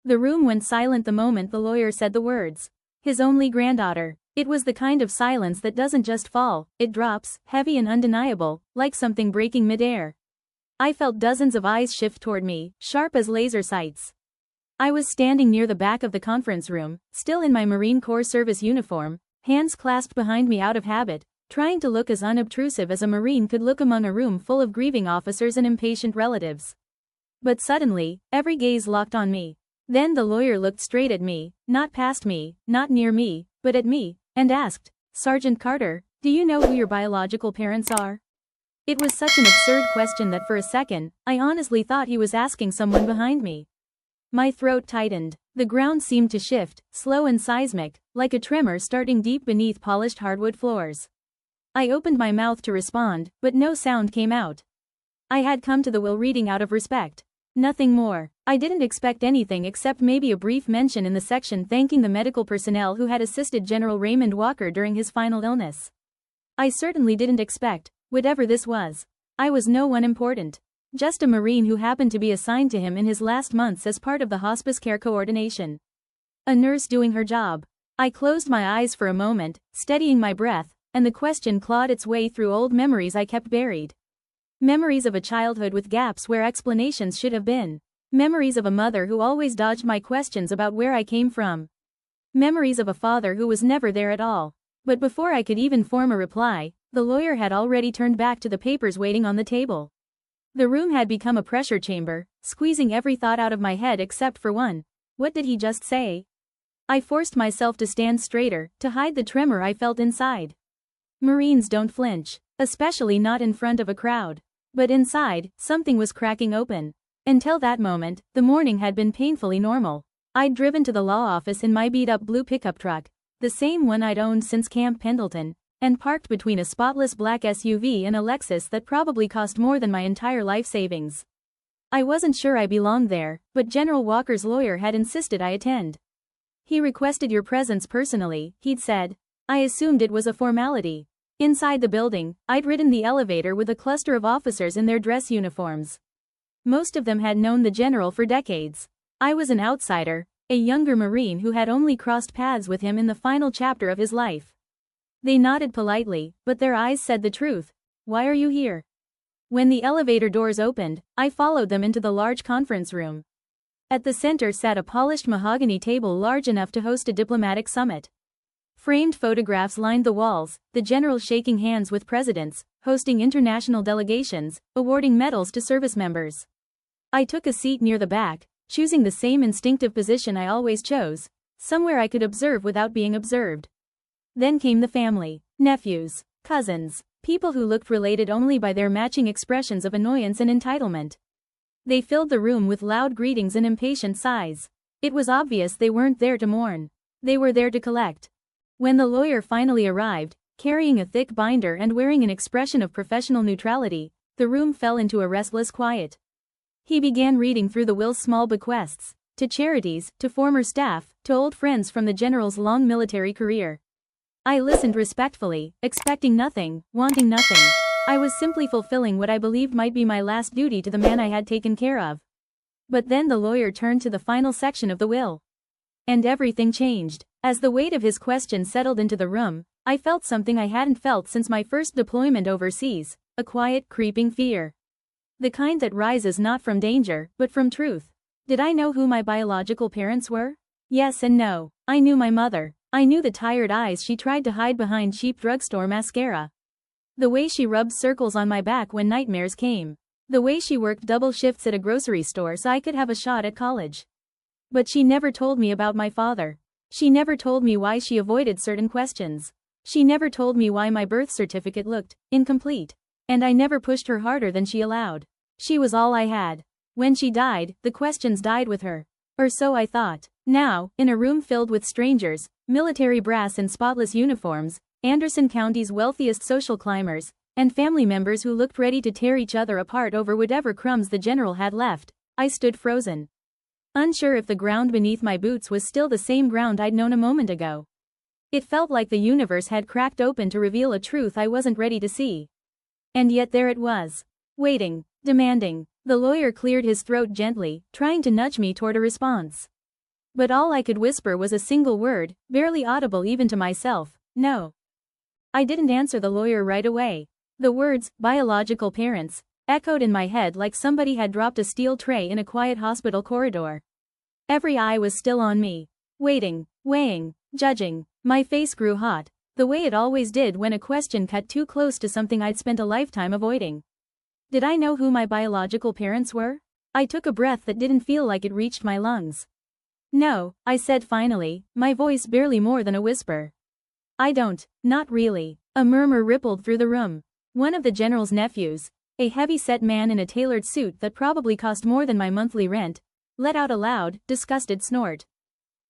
The room went silent the moment the lawyer said the words. His only granddaughter. It was the kind of silence that doesn't just fall, it drops, heavy and undeniable, like something breaking midair. I felt dozens of eyes shift toward me, sharp as laser sights. I was standing near the back of the conference room, still in my Marine Corps service uniform, hands clasped behind me out of habit, trying to look as unobtrusive as a Marine could look among a room full of grieving officers and impatient relatives. But suddenly, every gaze locked on me. Then the lawyer looked straight at me, not past me, not near me, but at me, and asked, "Sergeant Carter, do you know who your biological parents are?" It was such an absurd question that for a second, I honestly thought he was asking someone behind me. My throat tightened. The ground seemed to shift, slow and seismic, like a tremor starting deep beneath polished hardwood floors. I opened my mouth to respond, but no sound came out. I had come to the will reading out of respect. Nothing more. I didn't expect anything except maybe a brief mention in the section thanking the medical personnel who had assisted General Raymond Walker during his final illness. I certainly didn't expect, whatever this was. I was no one important. Just a Marine who happened to be assigned to him in his last months as part of the hospice care coordination. A nurse doing her job. I closed my eyes for a moment, steadying my breath, and the question clawed its way through old memories I kept buried. Memories of a childhood with gaps where explanations should have been. Memories of a mother who always dodged my questions about where I came from. Memories of a father who was never there at all. But before I could even form a reply, the lawyer had already turned back to the papers waiting on the table. The room had become a pressure chamber, squeezing every thought out of my head except for one. What did he just say? I forced myself to stand straighter, to hide the tremor I felt inside. Marines don't flinch, especially not in front of a crowd. But inside, something was cracking open. Until that moment, the morning had been painfully normal. I'd driven to the law office in my beat-up blue pickup truck, the same one I'd owned since Camp Pendleton, and parked between a spotless black SUV and a Lexus that probably cost more than my entire life savings. I wasn't sure I belonged there, but General Walker's lawyer had insisted I attend. He requested your presence personally, he'd said. I assumed it was a formality. Inside the building, I'd ridden the elevator with a cluster of officers in their dress uniforms. Most of them had known the general for decades. I was an outsider, a younger Marine who had only crossed paths with him in the final chapter of his life. They nodded politely, but their eyes said the truth. Why are you here? When the elevator doors opened, I followed them into the large conference room. At the center sat a polished mahogany table large enough to host a diplomatic summit. Framed photographs lined the walls, the general shaking hands with presidents, hosting international delegations, awarding medals to service members. I took a seat near the back, choosing the same instinctive position I always chose, somewhere I could observe without being observed. Then came the family, nephews, cousins, people who looked related only by their matching expressions of annoyance and entitlement. They filled the room with loud greetings and impatient sighs. It was obvious they weren't there to mourn. They were there to collect. When the lawyer finally arrived, carrying a thick binder and wearing an expression of professional neutrality, the room fell into a restless quiet. He began reading through the will's small bequests, to charities, to former staff, to old friends from the general's long military career. I listened respectfully, expecting nothing, wanting nothing. I was simply fulfilling what I believed might be my last duty to the man I had taken care of. But then the lawyer turned to the final section of the will. And everything changed. As the weight of his question settled into the room, I felt something I hadn't felt since my first deployment overseas, a quiet, creeping fear. The kind that rises not from danger, but from truth. Did I know who my biological parents were? Yes and no. I knew my mother. I knew the tired eyes she tried to hide behind cheap drugstore mascara. The way she rubbed circles on my back when nightmares came. The way she worked double shifts at a grocery store so I could have a shot at college. But she never told me about my father. She never told me why she avoided certain questions. She never told me why my birth certificate looked incomplete. And I never pushed her harder than she allowed. She was all I had. When she died, the questions died with her. Or so I thought. Now, in a room filled with strangers, military brass in spotless uniforms, Anderson County's wealthiest social climbers, and family members who looked ready to tear each other apart over whatever crumbs the general had left, I stood frozen. Unsure if the ground beneath my boots was still the same ground I'd known a moment ago. It felt like the universe had cracked open to reveal a truth I wasn't ready to see. And yet there it was. Waiting. Demanding. The lawyer cleared his throat gently, trying to nudge me toward a response. But all I could whisper was a single word, barely audible even to myself: no. I didn't answer the lawyer right away. The words, biological parents, echoed in my head like somebody had dropped a steel tray in a quiet hospital corridor. Every eye was still on me. Waiting, weighing, judging. My face grew hot, the way it always did when a question cut too close to something I'd spent a lifetime avoiding. Did I know who my biological parents were? I took a breath that didn't feel like it reached my lungs. No, I said finally, my voice barely more than a whisper. I don't, not really. A murmur rippled through the room. One of the general's nephews, a heavy-set man in a tailored suit that probably cost more than my monthly rent, let out a loud, disgusted snort.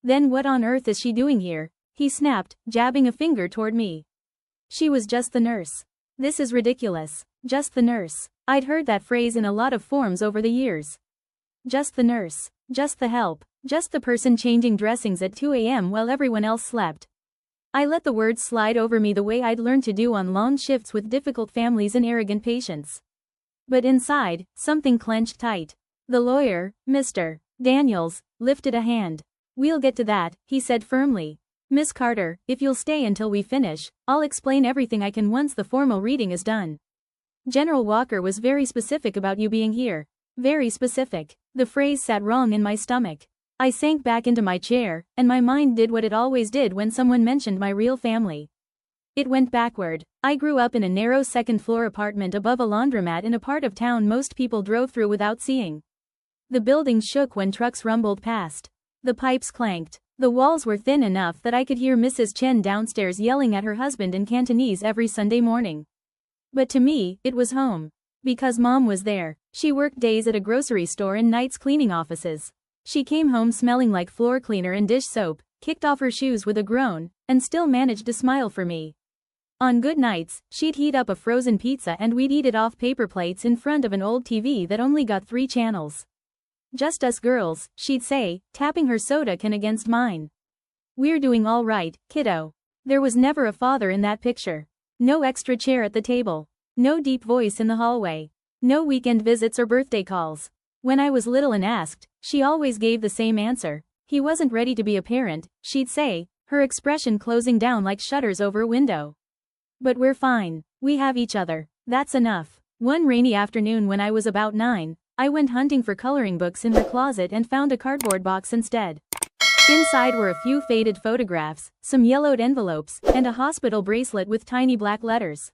Then what on earth is she doing here? He snapped, jabbing a finger toward me. She was just the nurse. This is ridiculous. Just the nurse. I'd heard that phrase in a lot of forms over the years. Just the nurse. Just the help. Just the person changing dressings at 2 a.m. while everyone else slept. I let the words slide over me the way I'd learned to do on long shifts with difficult families and arrogant patients. But inside, something clenched tight. The lawyer, Mr. Daniels, lifted a hand. We'll get to that, he said firmly. Miss Carter, if you'll stay until we finish, I'll explain everything I can once the formal reading is done. General Walker was very specific about you being here. Very specific. The phrase sat wrong in my stomach. I sank back into my chair, and my mind did what it always did when someone mentioned my real family. It went backward. I grew up in a narrow second-floor apartment above a laundromat in a part of town most people drove through without seeing. The building shook when trucks rumbled past. The pipes clanked. The walls were thin enough that I could hear Mrs. Chen downstairs yelling at her husband in Cantonese every Sunday morning. But to me, it was home. Because Mom was there. She worked days at a grocery store and nights cleaning offices. She came home smelling like floor cleaner and dish soap, kicked off her shoes with a groan, and still managed to smile for me. On good nights, she'd heat up a frozen pizza and we'd eat it off paper plates in front of an old TV that only got 3 channels. Just us girls, she'd say, tapping her soda can against mine. We're doing all right, kiddo. There was never a father in that picture. No extra chair at the table. No deep voice in the hallway. No weekend visits or birthday calls. When I was little and asked, she always gave the same answer. He wasn't ready to be a parent, she'd say, her expression closing down like shutters over a window. But we're fine. We have each other. That's enough. One rainy afternoon when I was about 9, I went hunting for coloring books in her closet and found a cardboard box instead. Inside were a few faded photographs, some yellowed envelopes, and a hospital bracelet with tiny black letters.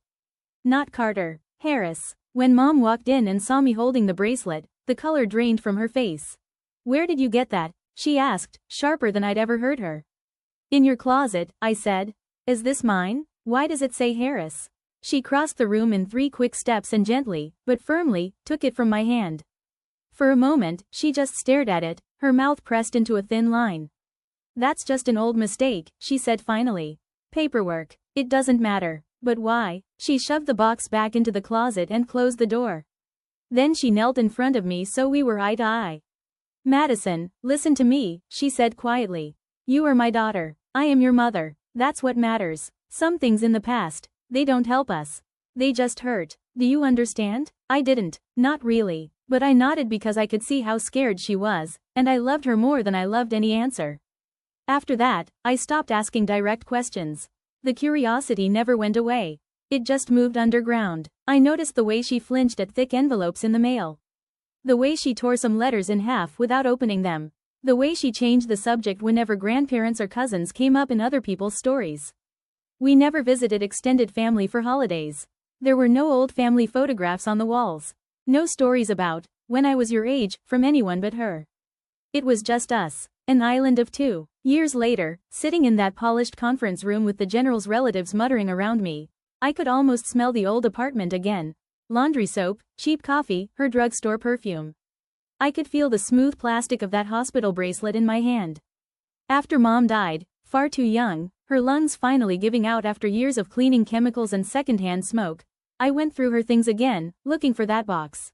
Not Carter. Harris. When Mom walked in and saw me holding the bracelet, the color drained from her face. Where did you get that? She asked, sharper than I'd ever heard her. In your closet, I said. Is this mine? Why does it say Harris? She crossed the room in 3 quick steps and gently, but firmly, took it from my hand. For a moment, she just stared at it, her mouth pressed into a thin line. That's just an old mistake, she said finally. Paperwork. It doesn't matter. But why? She shoved the box back into the closet and closed the door. Then she knelt in front of me so we were eye to eye. Madison, listen to me, she said quietly. You are my daughter. I am your mother. That's what matters. Some things in the past, they don't help us. They just hurt. Do you understand? I didn't. Not really. But I nodded because I could see how scared she was, and I loved her more than I loved any answer. After that, I stopped asking direct questions. The curiosity never went away. It just moved underground. I noticed the way she flinched at thick envelopes in the mail. The way she tore some letters in half without opening them. The way she changed the subject whenever grandparents or cousins came up in other people's stories. We never visited extended family for holidays. There were no old family photographs on the walls. No stories about, when I was your age, from anyone but her. It was just us. An island of 2. Years later, sitting in that polished conference room with the general's relatives muttering around me, I could almost smell the old apartment again. Laundry soap, cheap coffee, her drugstore perfume. I could feel the smooth plastic of that hospital bracelet in my hand. After Mom died, far too young, her lungs finally giving out after years of cleaning chemicals and secondhand smoke, I went through her things again, looking for that box.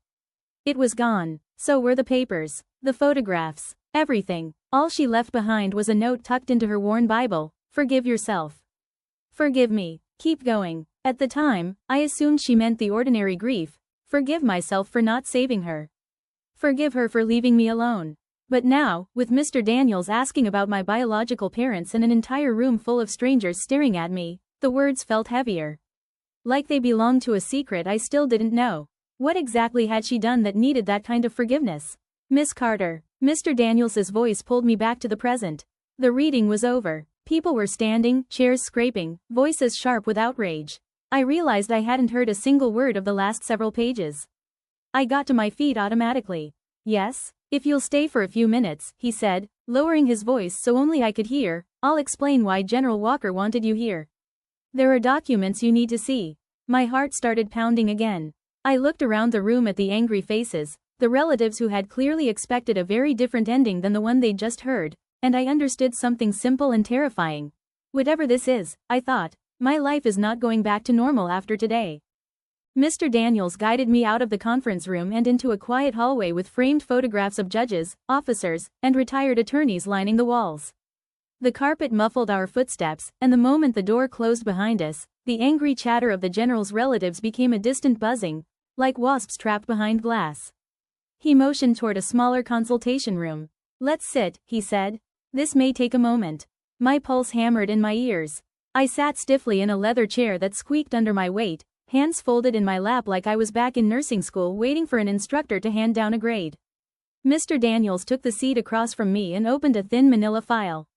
It was gone. So were the papers, the photographs, everything. All she left behind was a note tucked into her worn Bible: forgive yourself. Forgive me. Keep going. At the time, I assumed she meant the ordinary grief. Forgive myself for not saving her. Forgive her for leaving me alone. But now, with Mr. Daniels asking about my biological parents and an entire room full of strangers staring at me, the words felt heavier. Like they belonged to a secret I still didn't know. What exactly had she done that needed that kind of forgiveness? Miss Carter. Mr. Daniels's voice pulled me back to the present. The reading was over. People were standing, chairs scraping, voices sharp with outrage. I realized I hadn't heard a single word of the last several pages. I got to my feet automatically. Yes? If you'll stay for a few minutes, he said, lowering his voice so only I could hear, I'll explain why General Walker wanted you here. There are documents you need to see. My heart started pounding again. I looked around the room at the angry faces, the relatives who had clearly expected a very different ending than the one they'd just heard, and I understood something simple and terrifying. Whatever this is, I thought, my life is not going back to normal after today. Mr. Daniels guided me out of the conference room and into a quiet hallway with framed photographs of judges, officers, and retired attorneys lining the walls. The carpet muffled our footsteps, and the moment the door closed behind us, the angry chatter of the general's relatives became a distant buzzing, like wasps trapped behind glass. He motioned toward a smaller consultation room. Let's sit, he said. This may take a moment. My pulse hammered in my ears. I sat stiffly in a leather chair that squeaked under my weight, hands folded in my lap like I was back in nursing school waiting for an instructor to hand down a grade. Mr. Daniels took the seat across from me and opened a thin manila file.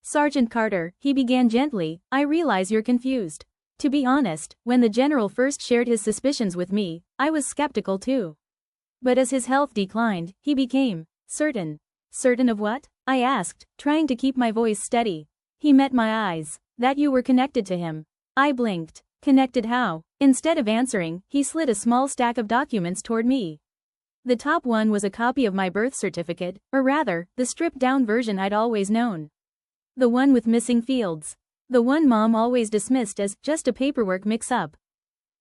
Sergeant Carter, he began gently, I realize you're confused. To be honest, when the general first shared his suspicions with me, I was skeptical too. But as his health declined, he became certain. Certain of what? I asked, trying to keep my voice steady. He met my eyes. That you were connected to him. I blinked. Connected how? Instead of answering, he slid a small stack of documents toward me. The top one was a copy of my birth certificate, or rather, the stripped-down version I'd always known. The one with missing fields. The one Mom always dismissed as just a paperwork mix-up.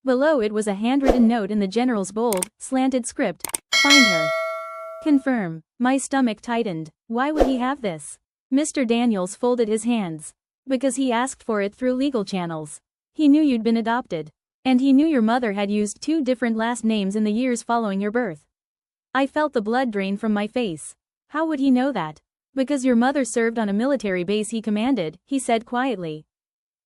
Below it was a handwritten note in the general's bold, slanted script. Find her. Confirm. My stomach tightened. Why would he have this? Mr. Daniels folded his hands. Because he asked for it through legal channels. He knew you'd been adopted. And he knew your mother had used 2 different last names in the years following your birth. I felt the blood drain from my face. How would he know that? Because your mother served on a military base he commanded, he said quietly.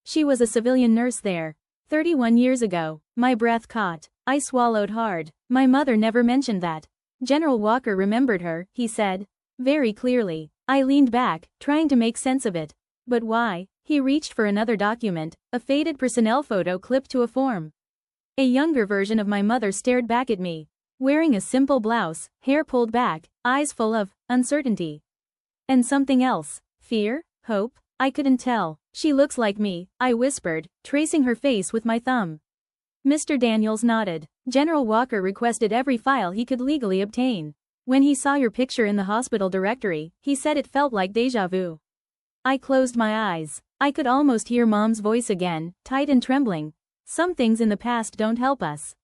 She was a civilian nurse there. 31 years ago. My breath caught. I swallowed hard. My mother never mentioned that. General Walker remembered her, he said. Very clearly. I leaned back, trying to make sense of it. But why? He reached for another document, a faded personnel photo clipped to a form. A younger version of my mother stared back at me, wearing a simple blouse, hair pulled back, eyes full of uncertainty. And something else. Fear? Hope? I couldn't tell. She looks like me, I whispered, tracing her face with my thumb. Mr. Daniels nodded. General Walker requested every file he could legally obtain. When he saw your picture in the hospital directory, he said it felt like déjà vu. I closed my eyes. I could almost hear Mom's voice again, tight and trembling. Some things in the past don't help us.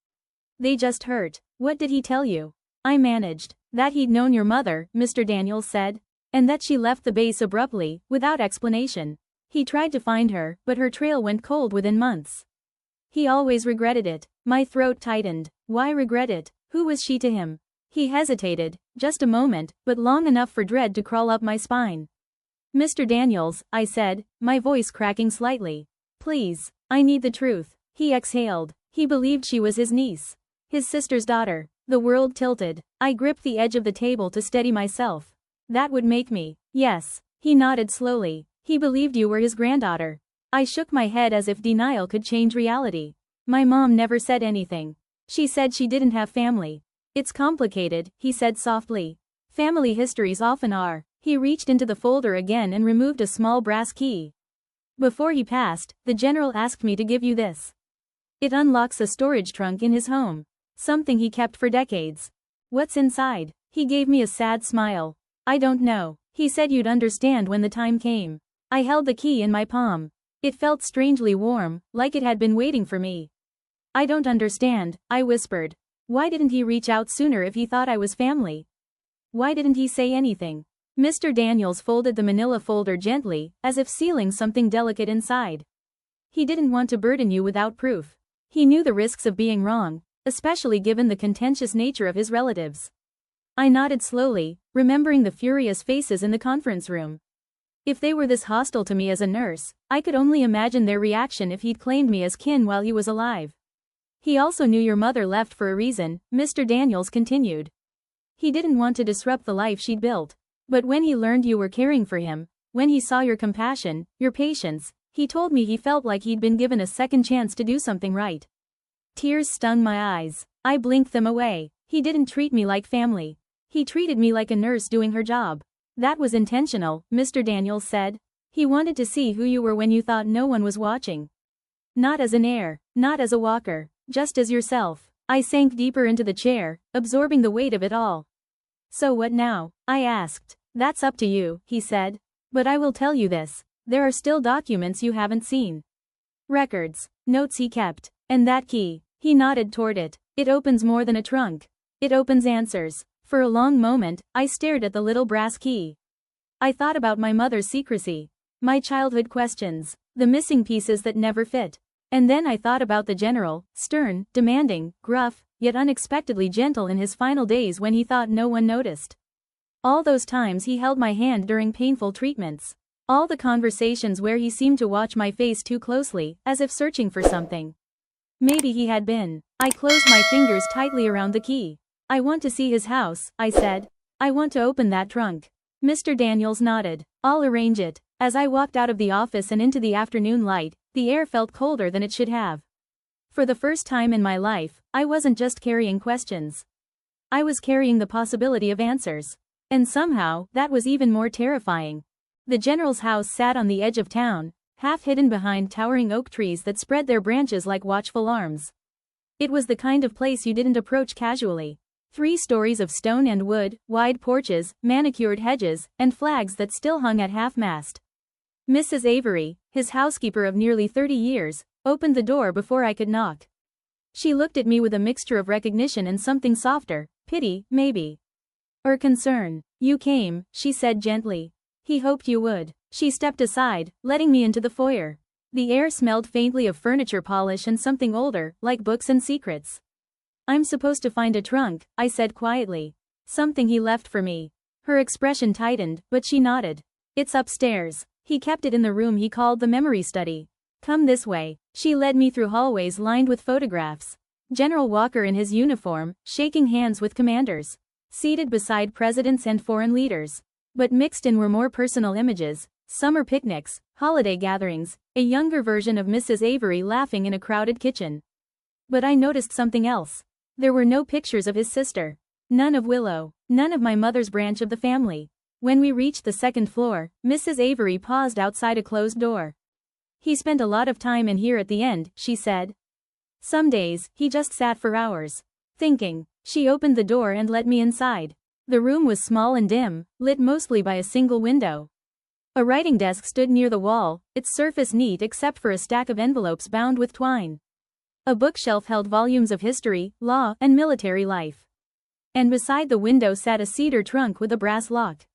They just hurt. What did he tell you? I managed. That he'd known your mother, Mr. Daniels said. And that she left the base abruptly, without explanation. He tried to find her, but her trail went cold within months. He always regretted it. My throat tightened. Why regret it? Who was she to him? He hesitated, just a moment, but long enough for dread to crawl up my spine. Mr. Daniels, I said, my voice cracking slightly. Please, I need the truth. He exhaled. He believed she was his niece. His sister's daughter. The world tilted. I gripped the edge of the table to steady myself. That would make me. Yes. He nodded slowly. He believed you were his granddaughter. I shook my head as if denial could change reality. My mom never said anything. She said she didn't have family. It's complicated, he said softly. Family histories often are. He reached into the folder again and removed a small brass key. Before he passed, the general asked me to give you this. It unlocks a storage trunk in his home. Something he kept for decades. What's inside? He gave me a sad smile. I don't know. He said you'd understand when the time came. I held the key in my palm. It felt strangely warm, like it had been waiting for me. I don't understand, I whispered. Why didn't he reach out sooner if he thought I was family? Why didn't he say anything? Mr. Daniels folded the manila folder gently, as if sealing something delicate inside. He didn't want to burden you without proof. He knew the risks of being wrong, especially given the contentious nature of his relatives. I nodded slowly, remembering the furious faces in the conference room. If they were this hostile to me as a nurse, I could only imagine their reaction if he'd claimed me as kin while he was alive. He also knew your mother left for a reason, Mr. Daniels continued. He didn't want to disrupt the life she'd built. But when he learned you were caring for him, when he saw your compassion, your patience, he told me he felt like he'd been given a second chance to do something right. Tears stung my eyes. I blinked them away. He didn't treat me like family. He treated me like a nurse doing her job. That was intentional, Mr. Daniels said. He wanted to see who you were when you thought no one was watching. Not as an heir, not as a walker, just as yourself. I sank deeper into the chair, absorbing the weight of it all. So what now? I asked. That's up to you, he said. But I will tell you this. There are still documents you haven't seen. Records, notes he kept. And that key. He nodded toward it. It opens more than a trunk. It opens answers. For a long moment, I stared at the little brass key. I thought about my mother's secrecy. My childhood questions. The missing pieces that never fit. And then I thought about the general, stern, demanding, gruff, yet unexpectedly gentle in his final days when he thought no one noticed. All those times he held my hand during painful treatments. All the conversations where he seemed to watch my face too closely, as if searching for something. Maybe he had been. I closed my fingers tightly around the key. I want to see his house, I said. I want to open that trunk. Mr. Daniels nodded. I'll arrange it. As I walked out of the office and into the afternoon light, the air felt colder than it should have. For the first time in my life, I wasn't just carrying questions. I was carrying the possibility of answers. And somehow, that was even more terrifying. The general's house sat on the edge of town, half hidden behind towering oak trees that spread their branches like watchful arms. It was the kind of place you didn't approach casually. 3 stories of stone and wood, wide porches, manicured hedges, and flags that still hung at half-mast. Mrs. Avery, his housekeeper of nearly 30 years, opened the door before I could knock. She looked at me with a mixture of recognition and something softer, pity, maybe. Or concern. You came, she said gently. He hoped you would. She stepped aside, letting me into the foyer. The air smelled faintly of furniture polish and something older, like books and secrets. I'm supposed to find a trunk, I said quietly. Something he left for me. Her expression tightened, but she nodded. It's upstairs. He kept it in the room he called the memory study. Come this way. She led me through hallways lined with photographs. General Walker in his uniform, shaking hands with commanders. Seated beside presidents and foreign leaders. But mixed in were more personal images, summer picnics, holiday gatherings, a younger version of Mrs. Avery laughing in a crowded kitchen. But I noticed something else. There were no pictures of his sister. None of Willow. None of my mother's branch of the family. When we reached the second floor, Mrs. Avery paused outside a closed door. He spent a lot of time in here at the end, she said. Some days, he just sat for hours. Thinking. She opened the door and let me inside. The room was small and dim, lit mostly by a single window. A writing desk stood near the wall, its surface neat except for a stack of envelopes bound with twine. A bookshelf held volumes of history, law, and military life. And beside the window sat a cedar trunk with a brass lock.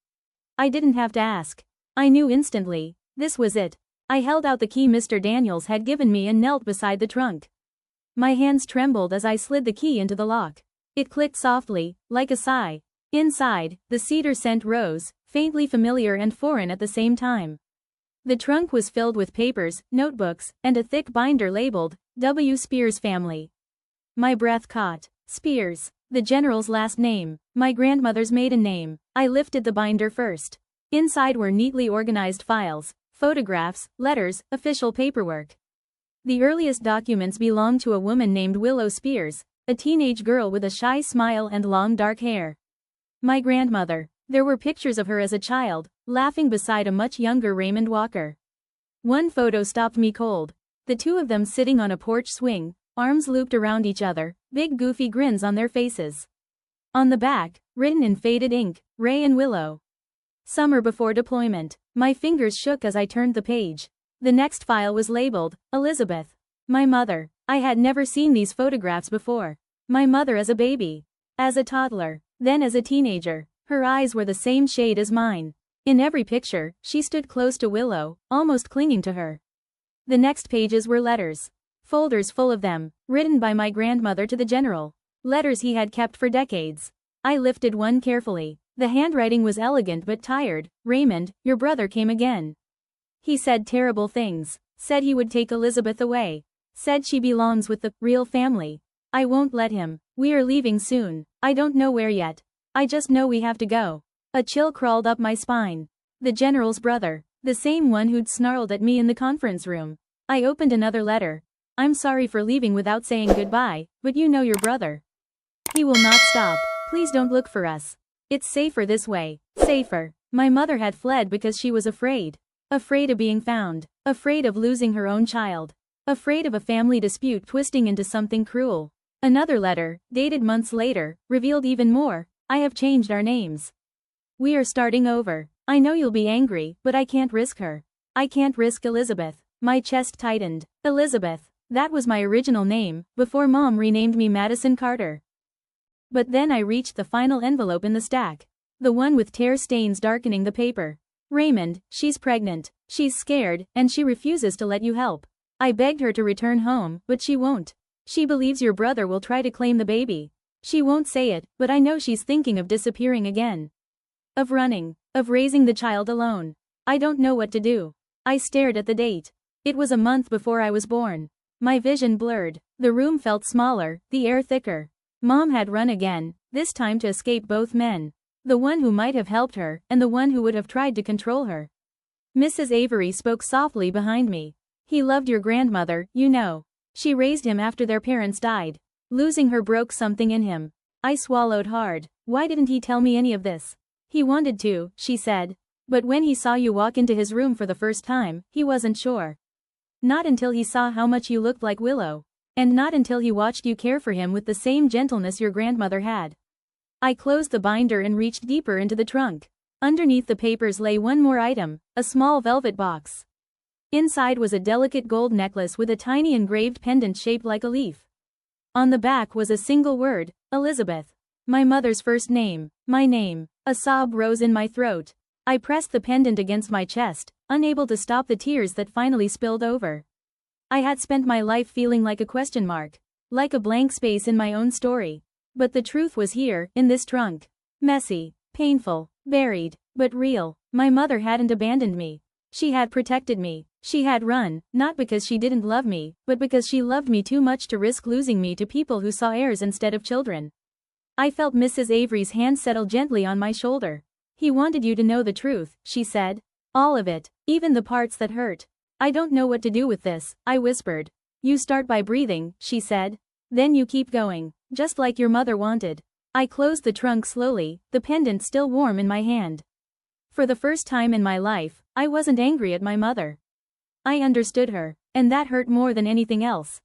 I didn't have to ask. I knew instantly. This was it. I held out the key Mr. Daniels had given me and knelt beside the trunk. My hands trembled as I slid the key into the lock. It clicked softly, like a sigh. Inside, the cedar scent rose, faintly familiar and foreign at the same time. The trunk was filled with papers, notebooks, and a thick binder labeled, W. Spears Family. My breath caught. Spears. The general's last name. My grandmother's maiden name. I lifted the binder first. Inside were neatly organized files, photographs, letters, official paperwork. The earliest documents belonged to a woman named Willow Spears, a teenage girl with a shy smile and long dark hair. My grandmother. There were pictures of her as a child, laughing beside a much younger Raymond Walker. One photo stopped me cold. The two of them sitting on a porch swing, arms looped around each other, big goofy grins on their faces. On the back, written in faded ink, Ray and Willow. Summer before deployment. My fingers shook as I turned the page. The next file was labeled, Elizabeth. My mother. I had never seen these photographs before. My mother as a baby. As a toddler. Then as a teenager. Her eyes were the same shade as mine. In every picture, she stood close to Willow, almost clinging to her. The next pages were letters. Folders full of them, written by my grandmother to the general. Letters he had kept for decades. I lifted one carefully. The handwriting was elegant but tired. Raymond, your brother came again. He said terrible things. Said he would take Elizabeth away. Said she belongs with the real family. I won't let him. We are leaving soon. I don't know where yet. I just know we have to go. A chill crawled up my spine. The general's brother. The same one who'd snarled at me in the conference room. I opened another letter. I'm sorry for leaving without saying goodbye, but you know your brother. He will not stop. Please don't look for us. It's safer this way. Safer. My mother had fled because she was afraid. Afraid of being found. Afraid of losing her own child. Afraid of a family dispute twisting into something cruel. Another letter, dated months later, revealed even more. I have changed our names. We are starting over. I know you'll be angry, but I can't risk her. I can't risk Elizabeth. My chest tightened. Elizabeth. That was my original name, before Mom renamed me Madison Carter. But then I reached the final envelope in the stack. The one with tear stains darkening the paper. Raymond, she's pregnant. She's scared, and she refuses to let you help. I begged her to return home, but she won't. She believes your brother will try to claim the baby. She won't say it, but I know she's thinking of disappearing again. Of running. Of raising the child alone. I don't know what to do. I stared at the date. It was a month before I was born. My vision blurred. The room felt smaller, the air thicker. Mom had run again, this time to escape both men. The one who might have helped her, and the one who would have tried to control her. Mrs. Avery spoke softly behind me. He loved your grandmother, you know. She raised him after their parents died. Losing her broke something in him. I swallowed hard. Why didn't he tell me any of this? He wanted to, she said. But when he saw you walk into his room for the first time, he wasn't sure. Not until he saw how much you looked like Willow. And not until he watched you care for him with the same gentleness your grandmother had. I closed the binder and reached deeper into the trunk. Underneath the papers lay one more item, a small velvet box. Inside was a delicate gold necklace with a tiny engraved pendant shaped like a leaf. On the back was a single word, Elizabeth. My mother's first name, my name. A sob rose in my throat. I pressed the pendant against my chest, unable to stop the tears that finally spilled over. I had spent my life feeling like a question mark. Like a blank space in my own story. But the truth was here, in this trunk. Messy, painful, buried, but real. My mother hadn't abandoned me. She had protected me. She had run, not because she didn't love me, but because she loved me too much to risk losing me to people who saw heirs instead of children. I felt Mrs. Avery's hand settle gently on my shoulder. He wanted you to know the truth, she said. All of it, even the parts that hurt. I don't know what to do with this, I whispered. You start by breathing, she said. Then you keep going, just like your mother wanted. I closed the trunk slowly, the pendant still warm in my hand. For the first time in my life, I wasn't angry at my mother. I understood her, and that hurt more than anything else.